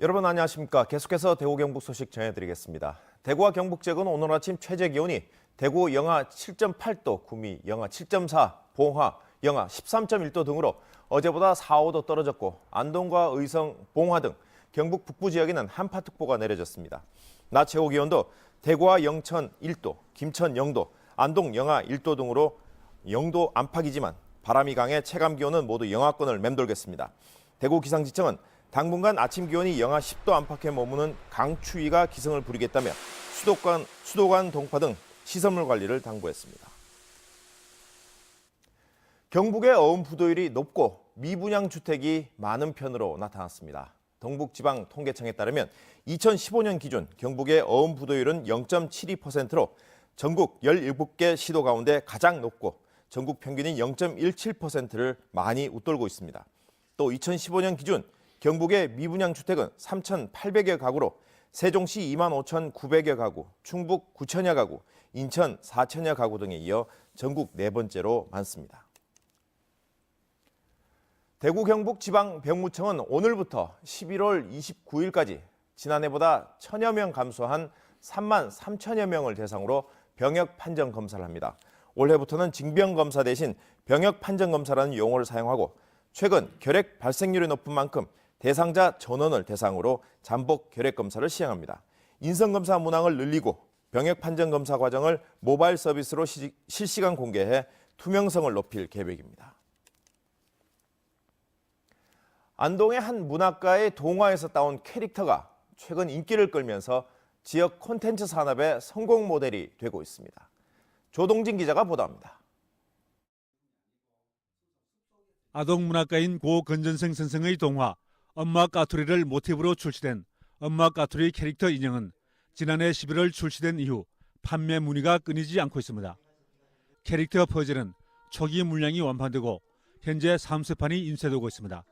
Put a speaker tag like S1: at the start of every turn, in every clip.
S1: 여러분 안녕하십니까. 계속해서 대구 경북 소식 전해드리겠습니다. 대구와 경북 지역은 오늘 아침 최저 기온이 대구 영하 7.8도, 구미 영하 7.4, 봉화 영하 13.1도 등으로 어제보다 4, 5도 떨어졌고 안동과 의성, 봉화 등 경북 북부 지역에는 한파특보가 내려졌습니다. 낮 최고 기온도 대구와 영천 1도, 김천 0도, 안동 영하 1도 등으로 0도 안팎이지만 바람이 강해 체감 기온은 모두 영하권을 맴돌겠습니다. 대구 기상지청은 당분간 아침 기온이 영하 10도 안팎에 머무는 강추위가 기승을 부리겠다며 수도관 동파 등 시설물 관리를 당부했습니다. 경북의 어음 부도율이 높고 미분양 주택이 많은 편으로 나타났습니다. 동북지방통계청에 따르면 2015년 기준 경북의 어음 부도율은 0.72%로 전국 17개 시도 가운데 가장 높고 전국 평균인 0.17%를 많이 웃돌고 있습니다. 또 2015년 기준 경북의 미분양 주택은 3,800여 가구로 세종시 25,900여 가구, 충북 9천여 가구, 인천 4천여 가구 등에 이어 전국 네 번째로 많습니다. 대구 경북지방병무청은 오늘부터 11월 29일까지 지난해보다 1,000여 명 감소한 3만 3천여 명을 대상으로 병역 판정 검사를 합니다. 올해부터는 징병검사 대신 병역 판정 검사라는 용어를 사용하고 최근 결핵 발생률이 높은 만큼 대상자 전원을 대상으로 잠복 결핵 검사를 시행합니다. 인성검사 문항을 늘리고 병역 판정 검사 과정을 모바일 서비스로 실시간 공개해 투명성을 높일 계획입니다. 안동의 한 문학가의 동화에서 따온 캐릭터가 최근 인기를 끌면서 지역 콘텐츠 산업의 성공 모델이 되고 있습니다. 조동진 기자가 보도합니다.
S2: 아동 문학가인 고 건전생 선생의 동화 엄마 까투리를 모티브로 출시된 엄마 까투리 캐릭터 인형은 지난해 11월 출시된 이후 판매 문의가 끊이지 않고 있습니다. 캐릭터 퍼즐은 초기 물량이 완판되고 현재 3세판이 인쇄되고 있습니다.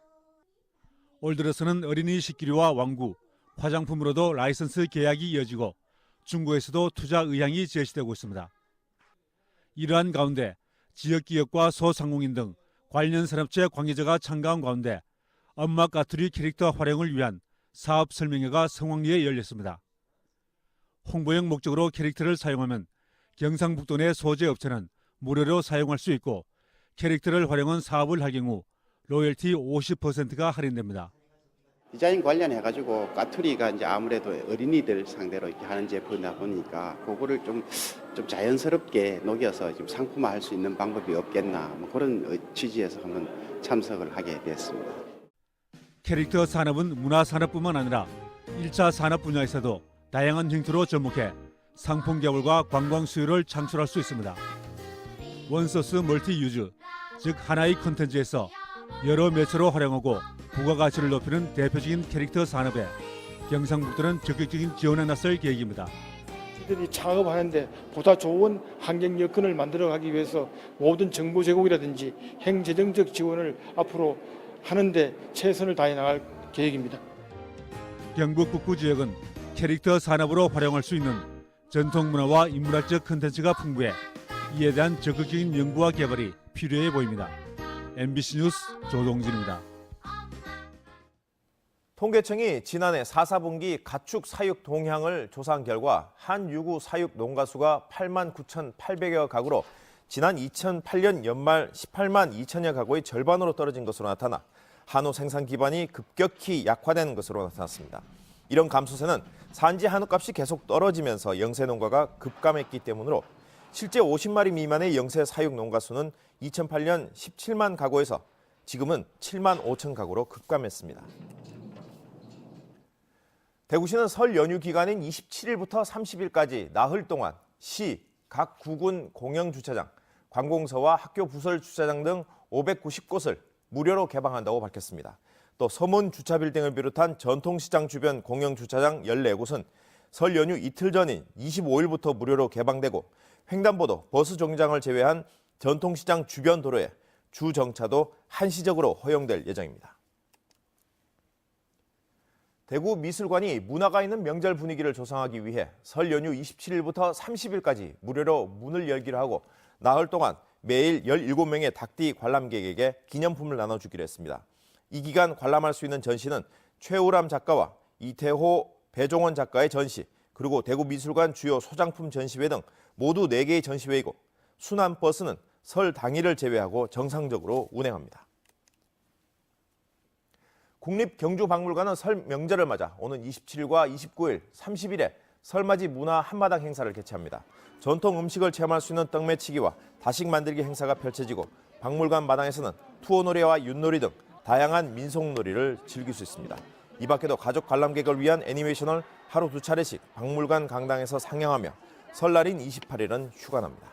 S2: 올 들어서는 어린이 식기류와 왕구, 화장품으로도 라이선스 계약이 이어지고 중국에서도 투자 의향이 제시되고 있습니다. 이러한 가운데 지역기업과 소상공인 등 관련 산업체 관계자가 참가한 가운데 엄마 까투리 캐릭터 활용을 위한 사업 설명회가 성황리에 열렸습니다. 홍보용 목적으로 캐릭터를 사용하면 경상북도 내 소재 업체는 무료로 사용할 수 있고 캐릭터를 활용한 사업을 할 경우 로열티 50%가 할인됩니다.
S3: 디자인 관련해가지고 까투리가 이제 아무래도 어린이들 상대로 이렇게 하는 제품이다 보니까 그거를 좀 자연스럽게 녹여서 지금 상품화할 수 있는 방법이 없겠나 뭐 그런 취지에서 한번 참석을 하게 됐습니다.
S2: 캐릭터 산업은 문화산업뿐만 아니라 1차 산업 분야에서도 다양한 형태로 접목해 상품 개발과 관광 수요를 창출할 수 있습니다. 원소스 멀티 유즈, 즉 하나의 콘텐츠에서 여러 매체로 활용하고 부가가치를 높이는 대표적인 캐릭터 산업에 경상북도는 적극적인 지원에 나설 계획입니다.
S4: 이들이 창업하는데 보다 좋은 환경 여건을 만들어가기 위해서 모든 정보 제공이라든지 행재정적 지원을 앞으로 하는데 최선을 다해 나갈 계획입니다.
S2: 경북 북부 지역은 캐릭터 산업으로 활용할 수 있는 전통 문화와 인문학적 콘텐츠가 풍부해 이에 대한 적극적인 연구와 개발이 필요해 보입니다. MBC 뉴스 조동진입니다.
S1: 통계청이 지난해 4사분기 가축 사육 동향을 조사한 결과 한 유구 사육 농가 수가 8만 9,800여 가구로 지난 2008년 연말 18만 2천여 가구의 절반으로 떨어진 것으로 나타나 한우 생산 기반이 급격히 약화된 것으로 나타났습니다. 이런 감소세는 산지 한우값이 계속 떨어지면서 영세 농가가 급감했기 때문으로 실제 50마리 미만의 영세 사육 농가 수는 2008년 17만 가구에서 지금은 7만 5천 가구로 급감했습니다. 대구시는 설 연휴 기간인 27일부터 30일까지 나흘 동안 시, 각 구군 공영주차장, 관공서와 학교 부설 주차장 등 590곳을 무료로 개방한다고 밝혔습니다. 또 서문 주차빌딩을 비롯한 전통시장 주변 공영주차장 14곳은 설 연휴 이틀 전인 25일부터 무료로 개방되고 횡단보도, 버스 정류장을 제외한 전통시장 주변 도로에 주정차도 한시적으로 허용될 예정입니다. 대구 미술관이 문화가 있는 명절 분위기를 조성하기 위해 설 연휴 27일부터 30일까지 무료로 문을 열기로 하고 나흘 동안 매일 17명의 닭띠 관람객에게 기념품을 나눠주기로 했습니다. 이 기간 관람할 수 있는 전시는 최우람 작가와 이태호, 배종원 작가의 전시, 그리고 대구미술관 주요 소장품 전시회 등 모두 4개의 전시회이고 순환버스는 설 당일을 제외하고 정상적으로 운행합니다. 국립경주박물관은 설 명절을 맞아 오는 27일과 29일, 30일에 설맞이 문화 한마당 행사를 개최합니다. 전통 음식을 체험할 수 있는 떡매치기와 다식 만들기 행사가 펼쳐지고 박물관 마당에서는 투어놀이와 윷놀이 등 다양한 민속놀이를 즐길 수 있습니다. 이 밖에도 가족 관람객을 위한 애니메이션을 하루 2차례씩 박물관 강당에서 상영하며 설날인 28일은 휴관합니다.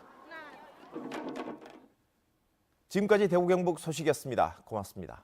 S1: 지금까지 대구 경북 소식이었습니다. 고맙습니다.